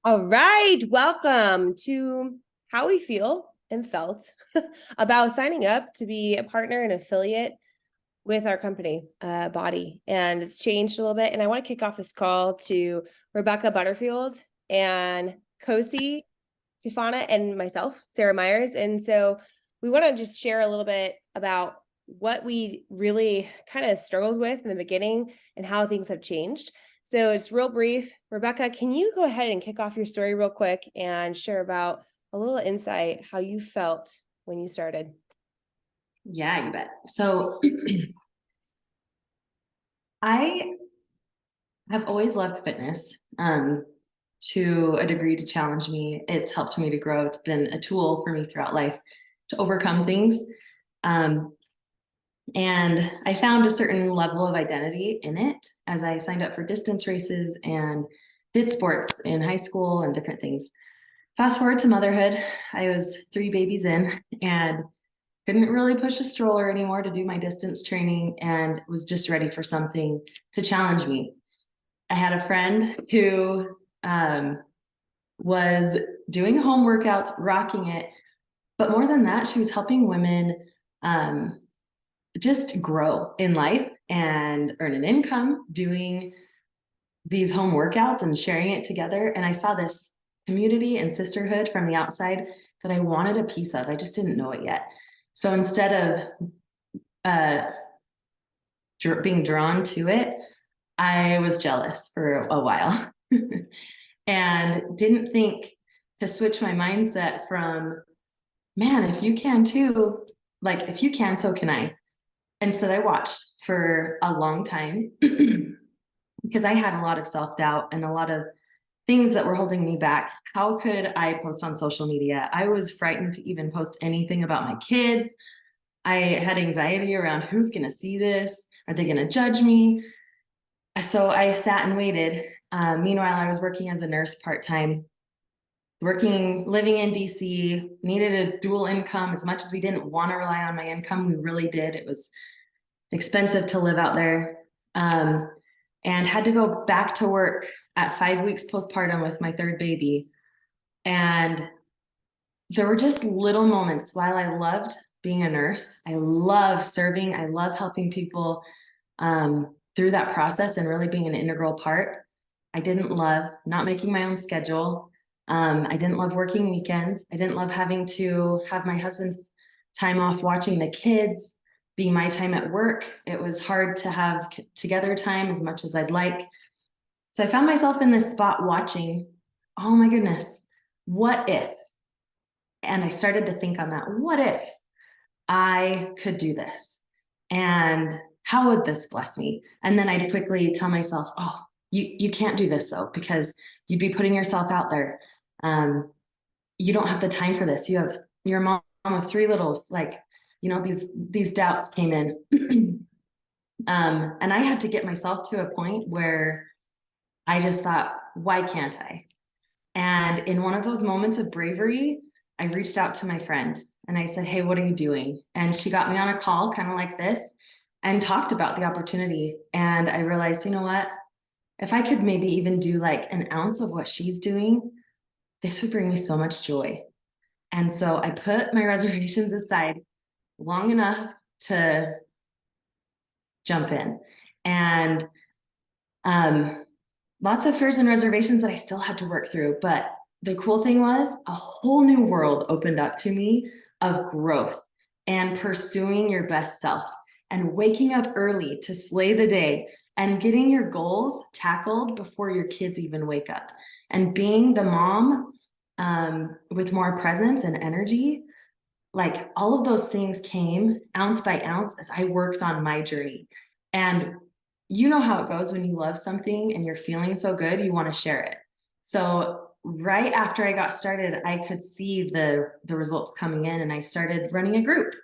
All right, welcome to how we feel and felt about signing up to be a partner and affiliate with our company, Body. And it's changed a little bit. And I want to kick off this call to Rebecca Butterfield and Kosi Tufana and myself, Sarah Myers. And so we want to just share a little bit about what we really kind of struggled with in the beginning and how things have changed. So it's real brief. Rebecca, can you go ahead and kick off your story real quick and share about a little insight how you felt when you started? Yeah, you bet. So I have always loved fitness to a degree to challenge me. It's helped me to grow. It's been a tool for me throughout life to overcome things. Um, and I found a certain level of identity in it as I signed up for distance races and did sports in high school and different things. Fast forward to motherhood, I was 3 babies in and couldn't really push a stroller anymore to do my distance training and was just ready for something to challenge me. I had a friend who was doing home workouts, rocking it. But more than that, she was helping women um, just grow in life and earn an income doing these home workouts and sharing it together. And I saw this community and sisterhood from the outside that I wanted a piece of. I just didn't know it yet. So instead of uh, being drawn to it, I was jealous for a while and didn't think to switch my mindset from, man, if you can too, like if you can, so can I. Instead, I watched for a long time because I had a lot of self doubt and a lot of things that were holding me back. How could I post on social media? I was frightened to even post anything about my kids. I had anxiety around who's going to see this? Are they going to judge me? So I sat and waited. Meanwhile, I was working as a nurse part time, living in DC, needed a dual income. As much as we didn't want to rely on my income, we really did. It was expensive to live out there. And had to go back to work at 5 weeks postpartum with my third baby. And there were just little moments while I loved being a nurse. I love serving. I love helping people through that process and really being an integral part. I didn't love not making my own schedule. I didn't love working weekends. I didn't love having to have my husband's time off watching the kids be my time at work. It was hard to have together time as much as I'd like. So I found myself in this spot watching, oh my goodness, what if? And I started to think on that, what if I could do this? And how would this bless me? And then I'd quickly tell myself, oh, you can't do this though, because you'd be putting yourself out there. You don't have the time for this. You have your mom of 3 littles, like, these doubts came in. And I had to get myself to a point where I just thought, why can't I? And in one of those moments of bravery, I reached out to my friend and I said, hey, what are you doing? And she got me on a call, kind of like this, and talked about the opportunity. And I realized, you know what? If I could maybe even do like an ounce of what she's doing, this would bring me so much joy. And so I put my reservations aside long enough to jump in. And um, lots of fears and reservations that I still had to work through. But the cool thing was a whole new world opened up to me of growth and pursuing your best self and waking up early to slay the day and getting your goals tackled before your kids even wake up and being the mom with more presence and energy. Like all of those things came ounce by ounce as I worked on my journey. And you know how it goes when you love something and you're feeling so good, you want to share it. So right after I got started, I could see the results coming in, and I started running a group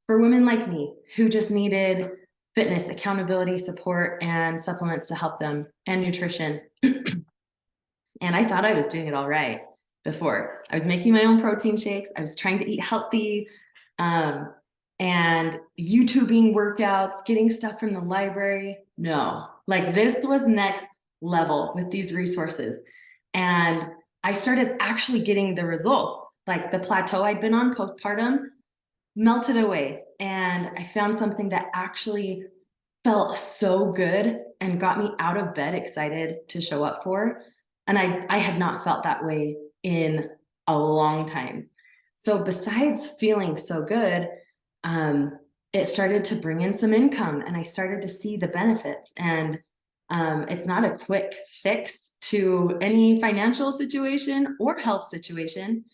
for women like me who just needed fitness, accountability, support, and supplements to help them, and nutrition. And I thought I was doing it all right before. I was making my own protein shakes. I was trying to eat healthy, um, and YouTubing workouts, getting stuff from the library. No, like this was next level with these resources. And I started actually getting the results. Like the plateau I'd been on postpartum melted away. And I found something that actually felt so good and got me out of bed excited to show up for. And I had not felt that way in a long time. So besides feeling so good, it started to bring in some income and I started to see the benefits. And it's not a quick fix to any financial situation or health situation,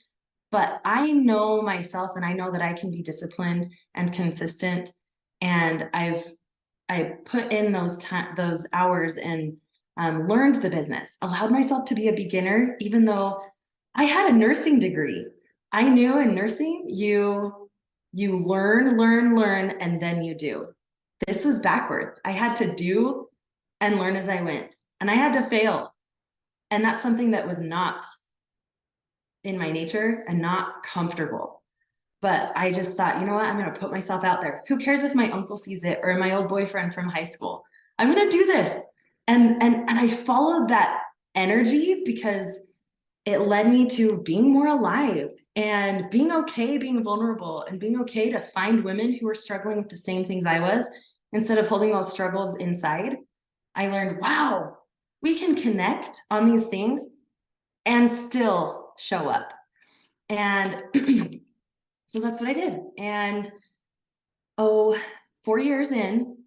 but I know myself and I know that I can be disciplined and consistent. And I put in those hours and learned the business, allowed myself to be a beginner, even though I had a nursing degree. I knew in nursing, you learn, and then you do. This was backwards. I had to do and learn as I went, and I had to fail. And that's something that was not in my nature and not comfortable. But I just thought, you know what? I'm going to put myself out there. Who cares if my uncle sees it or my old boyfriend from high school? I'm going to do this. And I followed that energy because it led me to being more alive and being okay being vulnerable and being okay to find women who were struggling with the same things I was instead of holding those struggles inside. I learned, wow, we can connect on these things and still show up. And so that's what I did. And 4 years in,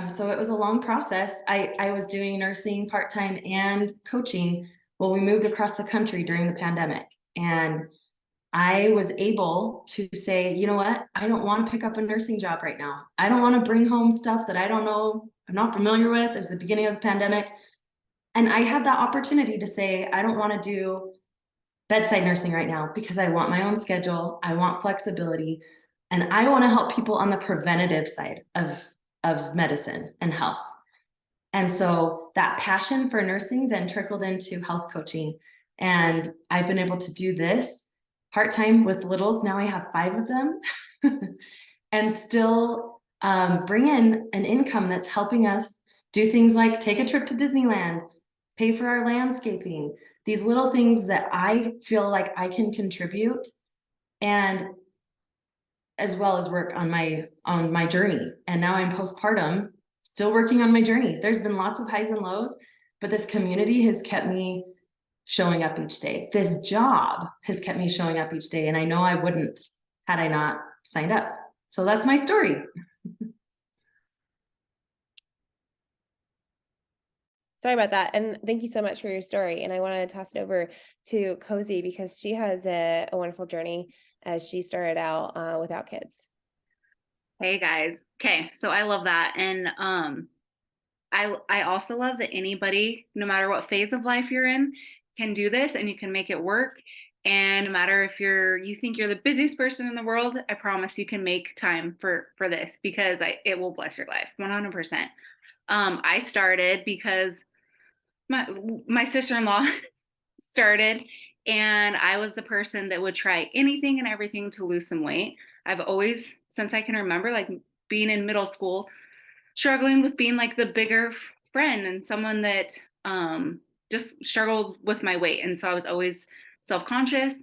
so it was a long process. I was doing nursing part-time and coaching. Well, we moved across the country during the pandemic. And I was able to say, you know what? I don't want to pick up a nursing job right now. I don't want to bring home stuff that I don't know, I'm not familiar with. It was the beginning of the pandemic. And I had that opportunity to say, I don't want to do bedside nursing right now because I want my own schedule. I want flexibility. And I want to help people on the preventative side of medicine and health. And so that passion for nursing then trickled into health coaching. And I've been able to do this part-time with littles. Now I have 5 of them and still bring in an income that's helping us do things like take a trip to Disneyland, pay for our landscaping, these little things that I feel like I can contribute, and as well as work on my journey. And now I'm postpartum, still working on my journey. There's been lots of highs and lows, but this community has kept me showing up each day. This job has kept me showing up each day, and I know I wouldn't had I not signed up. So that's my story. Sorry about that. And thank you so much for your story. And I want to toss it over to Cozy because she has a wonderful journey as she started out without kids. Hey guys. Okay, so I love that. And I also love that anybody, no matter what phase of life you're in, can do this and you can make it work. And no matter if you think you're the busiest person in the world, I promise you can make time for this because it will bless your life 100%. I started because my sister-in-law started, and I was the person that would try anything and everything to lose some weight. I've always, since I can remember, like being in middle school, struggling with being like the bigger friend and someone that just struggled with my weight. And so I was always self-conscious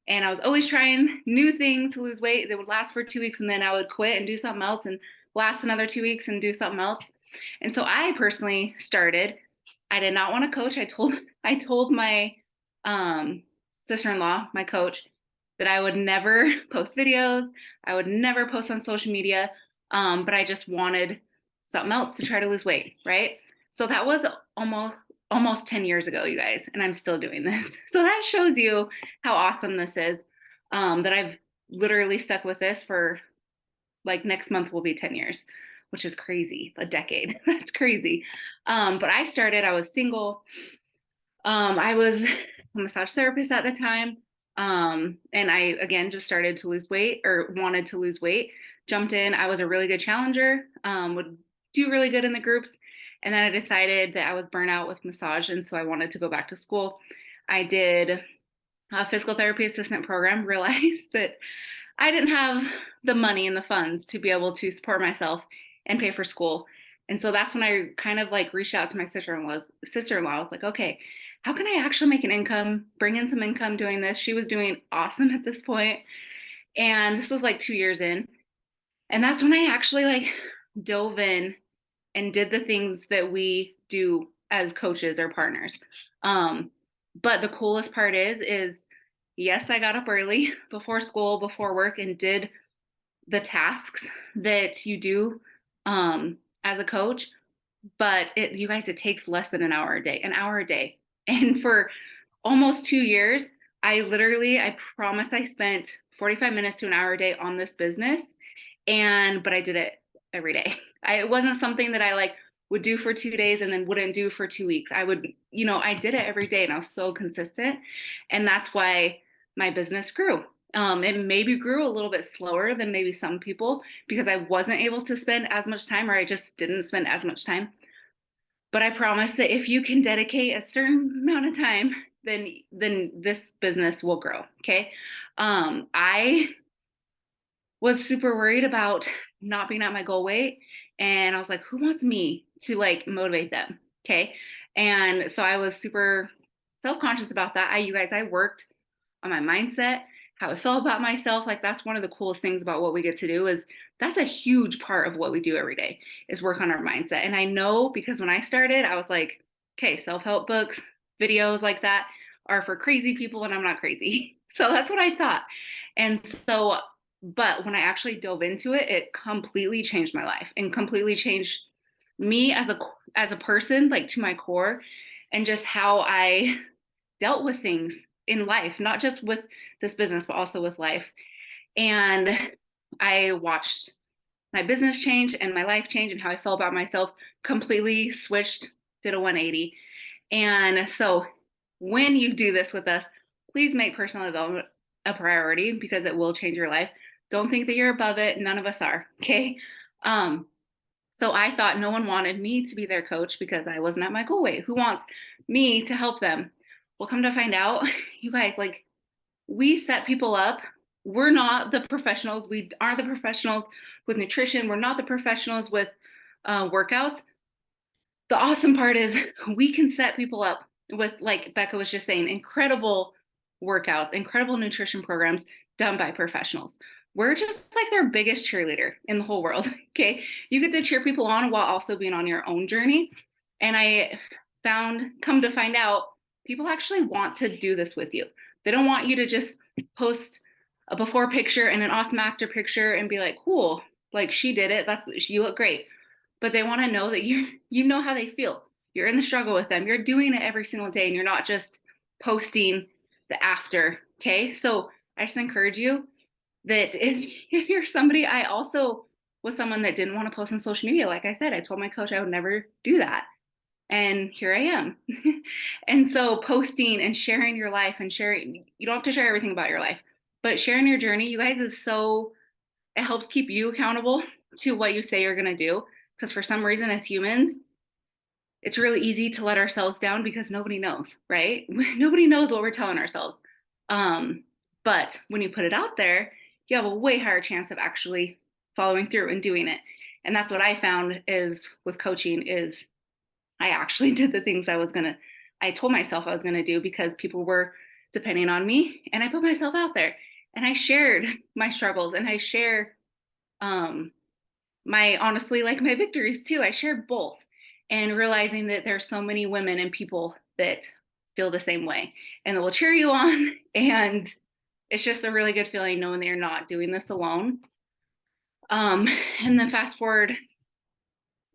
and I was always trying new things to lose weight that would last for 2 weeks and then I would quit and do something else and last another 2 weeks and do something else. And so I personally started, I did not want to coach. I told my sister-in-law, my coach, that I would never post videos. I would never post on social media. But I just wanted something else to try to lose weight, right? So that was almost 10 years ago, you guys, and I'm still doing this. So that shows you how awesome this is, that I've literally stuck with this for like next month will be 10 years, which is crazy, a decade. That's crazy. But I was single. I was a massage therapist at the time. And I, again, just started to lose weight or wanted to lose weight, jumped in. I was a really good challenger, would do really good in the groups. And then I decided that I was burnt out with massage. And so I wanted to go back to school. I did a physical therapy assistant program, realized that I didn't have the money and the funds to be able to support myself and pay for school. And so that's when I kind of like reached out to my sister-in-law. I was like, okay, how can I actually make an income, bring in some income doing this? She was doing awesome at this point. And this was like 2 years in. And that's when I actually like dove in and did the things that we do as coaches or partners. Um, but the coolest part is yes, I got up early before school, before work, and did the tasks that you do as a coach. But you guys, it takes less than an hour a day. And for almost 2 years, I promise I spent 45 minutes to an hour a day on this business. But I did it every day. It wasn't something that I like would do for 2 days and then wouldn't do for 2 weeks. I did it every day and I was so consistent. And that's why my business grew. It maybe grew a little bit slower than maybe some people because I wasn't able to spend as much time, or I just didn't spend as much time. But I promise that if you can dedicate a certain amount of time, then this business will grow. Okay. I was super worried about not being at my goal weight. And I was like, who wants me to like motivate them? Okay. And so I was super self-conscious about that. I worked on my mindset, how I felt about myself. Like that's one of the coolest things about what we get to do is that's a huge part of what we do every day is work on our mindset. And I know because when I started, I was like, okay, self-help books, videos like that are for crazy people and I'm not crazy. So that's what I thought. And so, but when I actually dove into it, it completely changed my life and completely changed me as a person, like to my core, and just how I dealt with things in life, not just with this business, but also with life. And I watched my business change and my life change and how I felt about myself completely switched, did a 180. And so when you do this with us, please make personal development a priority because it will change your life. Don't think that you're above it. None of us are. Okay. Um, so I thought no one wanted me to be their coach because I wasn't at my goal weight. Who wants me to help them? Well, come to find out, you guys, like we set people up. We're not the professionals. We aren't the professionals with nutrition. We're not the professionals with workouts. The awesome part is we can set people up with, like Becca was just saying, incredible workouts, incredible nutrition programs done by professionals. We're just like their biggest cheerleader in the whole world. Okay. You get to cheer people on while also being on your own journey. And come to find out, people actually want to do this with you. They don't want you to just post a before picture and an awesome after picture and be like, cool, like she did it. You look great. But they want to know that you know how they feel. You're in the struggle with them. You're doing it every single day and you're not just posting the after. Okay. So I just encourage you that if you're somebody, I also was someone that didn't want to post on social media. Like I said, I told my coach I would never do that. And here I am. And so posting and sharing your life and sharing, you don't have to share everything about your life, but sharing your journey, you guys, it helps keep you accountable to what you say you're going to do. Because for some reason, as humans, it's really easy to let ourselves down because nobody knows, right? Nobody knows what we're telling ourselves. But when you put it out there, you have a way higher chance of actually following through and doing it. And that's what I found is with coaching is I actually did the things I told myself I was going to do because people were depending on me and I put myself out there and I shared my struggles and I share honestly, like my victories too. I shared both and realizing that there's so many women and people that feel the same way and that will cheer you on. And it's just a really good feeling knowing that you're not doing this alone. And then fast forward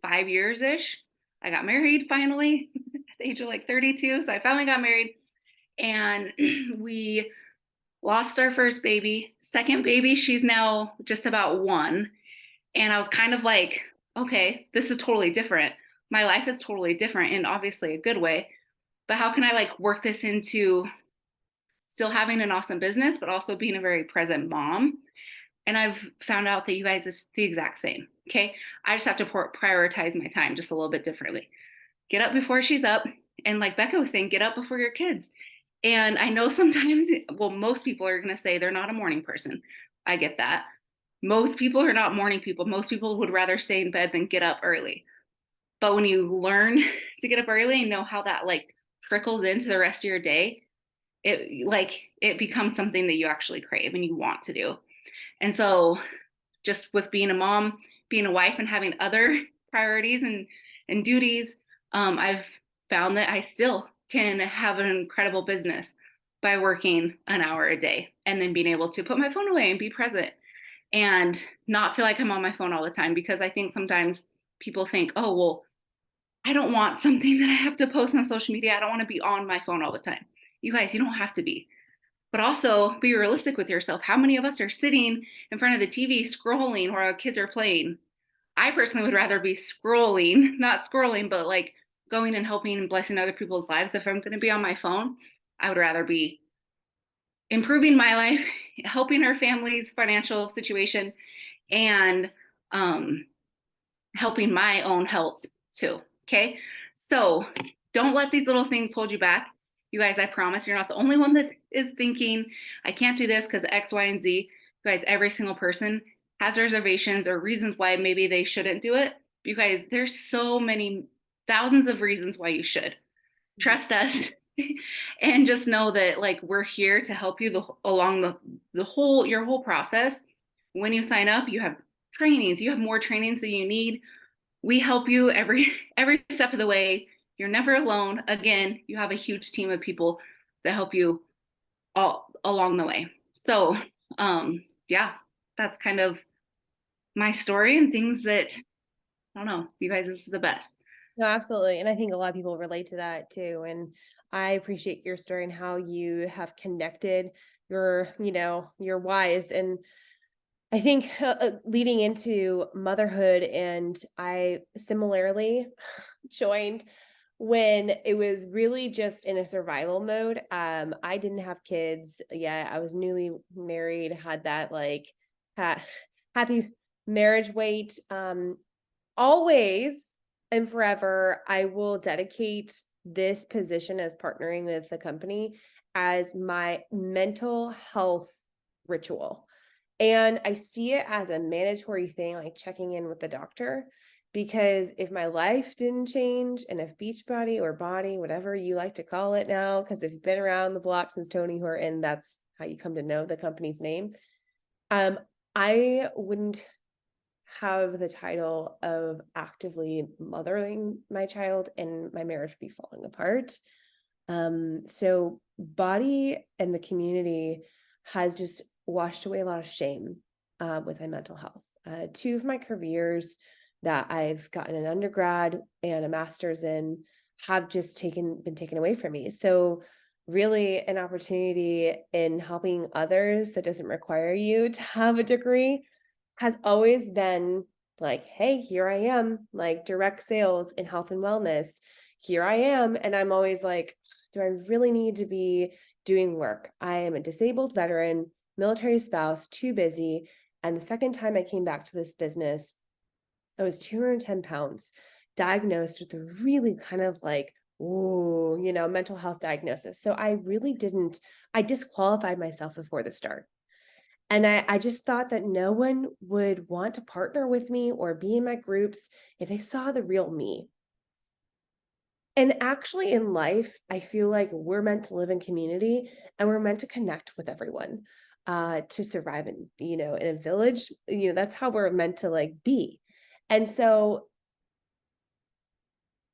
5 years-ish, I got married finally at the age of like 32. So I finally got married and we lost our first baby. Second baby, she's now just about 1. And I was kind of like, okay, this is totally different. My life is totally different in obviously a good way. But how can I like work this into still having an awesome business, but also being a very present mom? And I've found out that you guys is the exact same. Okay. I just have to prioritize my time just a little bit differently. Get up before she's up. And like Becca was saying, get up before your kids. And I know sometimes, well, most people are going to say they're not a morning person. I get that. Most people are not morning people. Most people would rather stay in bed than get up early. But when you learn to get up early and know how that like trickles into the rest of your day, it becomes something that you actually crave and you want to do. And so just with being a mom, being a wife, and having other priorities and duties, I've found that I still can have an incredible business by working an hour a day and then being able to put my phone away and be present and not feel like I'm on my phone all the time. Because I think sometimes people think, oh, well, I don't want something that I have to post on social media. I don't want to be on my phone all the time. You guys, you don't have to be. But also be realistic with yourself. How many of us are sitting in front of the TV scrolling while our kids are playing? I personally would rather be scrolling, not scrolling, but like going and helping and blessing other people's lives. If I'm going to be on my phone, I would rather be improving my life, helping our family's financial situation, and helping my own health too. Okay. So don't let these little things hold you back. You guys, I promise you're not the only one that is thinking, I can't do this because X, Y, and Z. You guys, every single person has reservations or reasons why maybe they shouldn't do it. You guys, there's so many thousands of reasons why you should. Trust us. And just know that like we're here to help you along your whole process. When you sign up, you have trainings, you have more trainings than you need. We help you every step of the way. You're never alone. Again, you have a huge team of people that help you all along the way. So yeah, that's kind of my story and things that, I don't know, you guys, this is the best. No, absolutely. And I think a lot of people relate to that too. And I appreciate your story and how you have connected your whys. And I think leading into motherhood, and I similarly joined when it was really just in a survival mode. I didn't have kids yet. I was newly married, had that like happy marriage weight. Always and forever, I will dedicate this position as partnering with the company as my mental health ritual. And I see it as a mandatory thing, like checking in with the doctor, because if my life didn't change, and if Beachbody or Body, whatever you like to call it now, because if you've been around the block since Tony Horton, that's how you come to know the company's name. I wouldn't have the title of actively mothering my child and my marriage would be falling apart. So Body and the community has just washed away a lot of shame with my mental health. 2 of my careers that I've gotten an undergrad and a master's in have just been taken away from me. So really an opportunity in helping others that doesn't require you to have a degree has always been like, hey, here I am, like direct sales in health and wellness. Here I am. And I'm always like, do I really need to be doing work? I am a disabled veteran, military spouse, too busy. And the second time I came back to this business, I was 210 pounds, diagnosed with a really kind of like, ooh, mental health diagnosis. So I disqualified myself before the start. And I just thought that no one would want to partner with me or be in my groups if they saw the real me. And actually in life, I feel like we're meant to live in community and we're meant to connect with everyone to survive in a village. That's how we're meant to like be. And so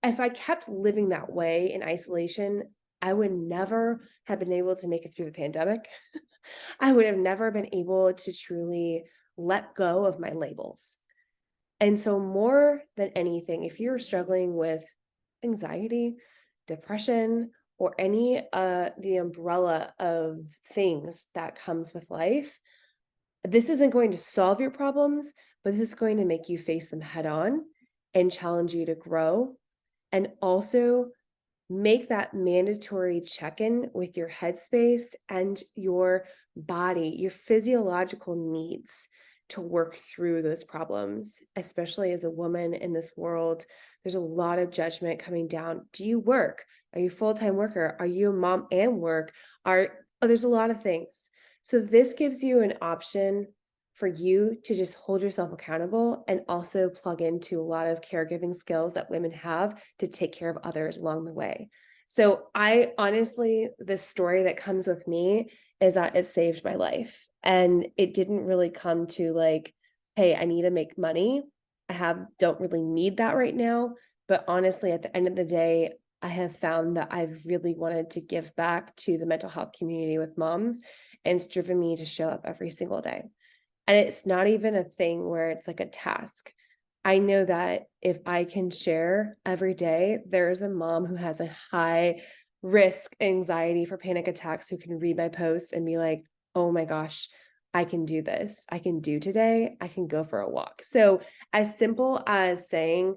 if I kept living that way in isolation, I would never have been able to make it through the pandemic. I would have never been able to truly let go of my labels. And so more than anything, if you're struggling with anxiety, depression, or any the umbrella of things that comes with life, this isn't going to solve your problems, but this is going to make you face them head on and challenge you to grow, and also make that mandatory check-in with your headspace and your body, your physiological needs to work through those problems, especially as a woman in this world. There's a lot of judgment coming down. Do you work? Are you a full-time worker? Are you a mom and work? There's a lot of things. So this gives you an option for you to just hold yourself accountable and also plug into a lot of caregiving skills that women have to take care of others along the way. So I honestly, the story that comes with me is that it saved my life. And it didn't really come to like, hey, I need to make money. Don't really need that right now. But honestly, at the end of the day, I have found that I've really wanted to give back to the mental health community with moms, and it's driven me to show up every single day. And it's not even a thing where it's like a task. I know that if I can share every day, there's a mom who has a high risk anxiety for panic attacks who can read my post and be like, oh my gosh, I can do this. I can do today. I can go for a walk. So, as simple as saying,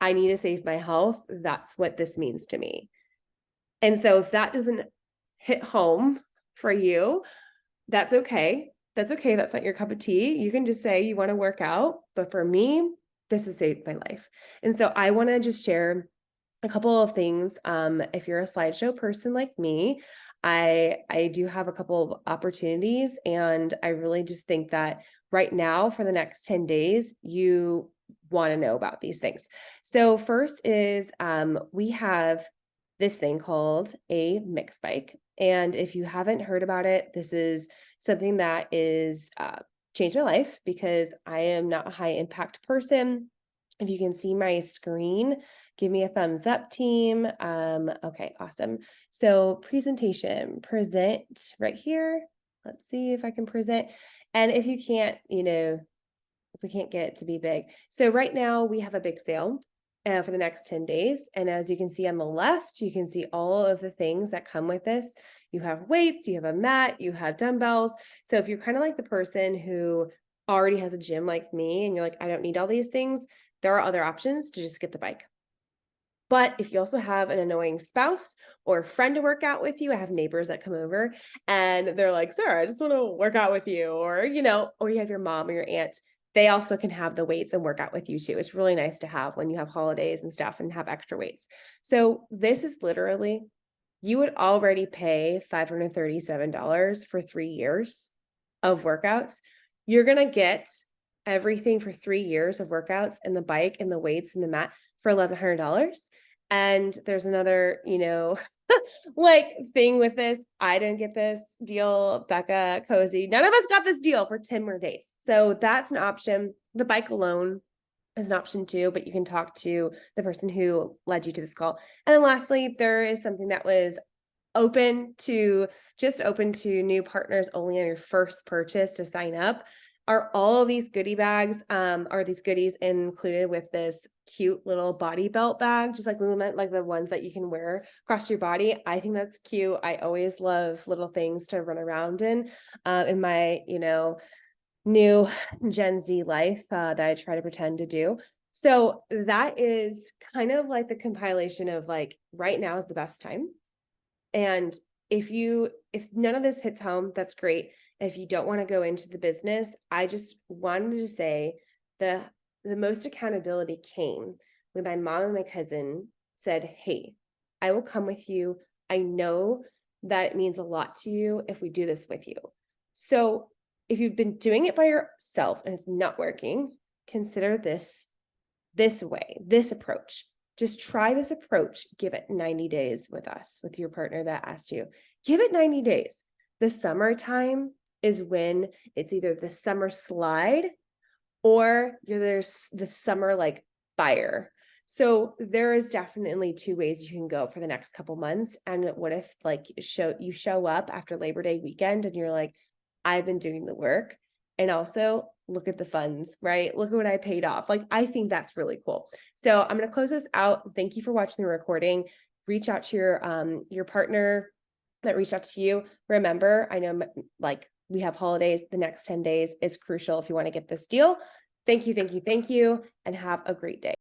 I need to save my health, that's what this means to me. And so, if that doesn't hit home for you, that's okay. That's okay. That's not your cup of tea. You can just say you want to work out. But for me, this has saved my life. And so I want to just share a couple of things. If you're a slideshow person like me, I do have a couple of opportunities, and I really just think that right now for the next 10 days, you want to know about these things. So first is we have this thing called a mix bike. And if you haven't heard about it, this is something that is changed my life because I am not a high impact person. If you can see my screen, give me a thumbs up, team. Okay, awesome. So presentation, present right here. Let's see if I can present. And if you can't, if we can't get it to be big. So right now we have a big sale for the next 10 days. And as you can see on the left, you can see all of the things that come with this. You have weights, you have a mat, you have dumbbells. So if you're kind of like the person who already has a gym like me and you're like, I don't need all these things, there are other options to just get the bike. But if you also have an annoying spouse or a friend to work out with you, I have neighbors that come over and they're like, Sarah, I just want to work out with you. Or, or you have your mom or your aunt, they also can have the weights and work out with you too. It's really nice to have when you have holidays and stuff and have extra weights. So this is literally, you would already pay $537 for 3 years of workouts. You're going to get everything for 3 years of workouts and the bike and the weights and the mat for $1,100. And there's another, like thing with this. I didn't get this deal. Becca, Cozy, none of us got this deal for 10 more days. So that's an option. The bike alone is an option too, but you can talk to the person who led you to this call. And then lastly, there is something that was open to new partners only on your first purchase to sign up. Are all of these goodie bags, are these goodies included with this cute little body belt bag, just like Lululemon, like the ones that you can wear across your body? I think that's cute. I always love little things to run around in my, new Gen Z life that I try to pretend to do. So that is kind of like the compilation of like, right now is the best time. And if none of this hits home, that's great. If you don't want to go into the business, I just wanted to say the most accountability came when my mom and my cousin said, hey, I will come with you. I know that it means a lot to you if we do this with you. So if you've been doing it by yourself and it's not working, consider this way, this approach. Just try this approach. Give it 90 days with us, with your partner that asked you. Give it 90 days. The summertime is when it's either the summer slide or there's the summer like fire. So there is definitely 2 ways you can go for the next couple months. And what if like you show up after Labor Day weekend and you're like, I've been doing the work, and also look at the funds, right? Look at what I paid off. Like, I think that's really cool. So I'm going to close this out. Thank you for watching the recording. Reach out to your partner that reached out to you. Remember, I know like we have holidays, the next 10 days is crucial if you want to get this deal. Thank you, and have a great day.